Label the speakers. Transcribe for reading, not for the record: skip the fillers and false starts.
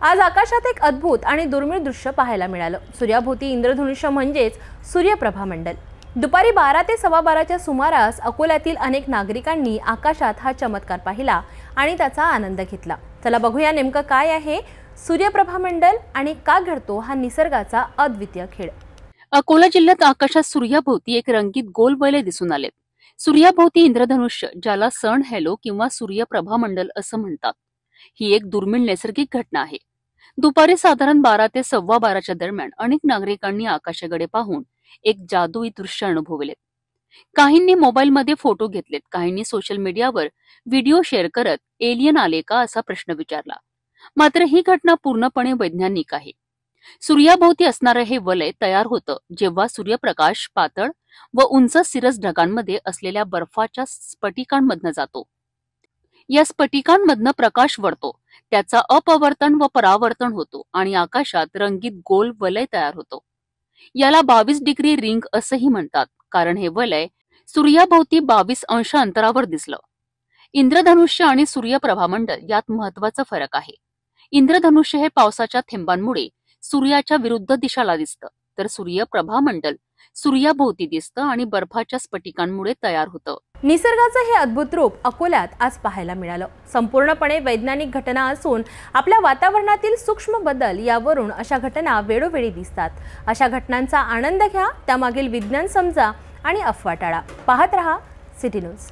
Speaker 1: आज आकाशात एक अद्भुत आणि दुर्मिळ दृश्य पाहायला मिळालं। सूर्याभोवती इंद्रधनुष्य म्हणजेच सूर्यप्रभा मंडल। दुपारी 12 ते 12:15च्या सुमारास अकोल्यातील अनेक नागरिकांनी आकाशात हा चमत्कार पाहिला आणि त्याचा आनंद घेतला। चला बघूया नेमकं काय आहे सूर्यप्रभा मंडल आणि का घडतो हा निसर्गाचा अद्वितीय खेळ।
Speaker 2: अकोला जिल्ह्यात आकाशात सूर्याभोवती एक रंगीत गोल वलय दिसून आले। सूर्याभोवती इंद्रधनुष्य, ज्याला सन हॅलो किंवा सूर्यप्रभा मंडल असं म्हणतात, ही एक दुर्मिळ नैसर्गिक घटना आहे। दुपारी साधारण 12 ते 12:15च्या दरम्यान अनेक नागरिकांनी आकाशाकडे पाहून एक जादुई दृश्य अनुभवले। काहींनी मोबाईलमध्ये फोटो घेतलेत, काहींनी सोशल मीडियावर व्हिडिओ शेअर करत एलियन आले का असा प्रश्न विचारला। मात्र ही घटना पूर्णपणे वैज्ञानिक आहे। सूर्याभोवती असणारे हे वलय तयार होतं जेव्हा सूर्यप्रकाश पातळ व उंच सिरस ढगांमध्ये असलेल्या बर्फाच्या स्फटिकांमधनं जातो। या स्फटिकांमधनं प्रकाश वळतो, त्याचा अपवर्तन व परावर्तन होतो आणि आकाशात रंगीत गोल वलय तयार होतो। याला 22 डिग्री रिंग असंही म्हणतात, कारण हे वलय सूर्याभोवती 22 अंश अंतरावर दिसलं। इंद्रधनुष्य आणि सूर्यप्रभा मंडल यात महत्वाचा फरक आहे। इंद्रधनुष्य हे पावसाच्या थेंबांमुळे सूर्याच्या विरुद्ध दिशाला दिसतं, तर सूर्यप्रभा मंडल सूर्याभोवती दिसतं आणि बर्फाच्या स्फटिकांमुळे तयार होतं।
Speaker 1: निसर्गाचं हे अद्भुत रूप अकोल्यात आज पाहायला मिळालं। संपूर्णपणे वैज्ञानिक घटना असून आपल्या वातावरणातील सूक्ष्म बदल यावरून अशा घटना वेळोवेळी दिसतात। अशा घटनांचा आनंद घ्या, त्यामागील विज्ञान समजा आणि अफवा टाळा। पाहत रहा सिटी न्यूज।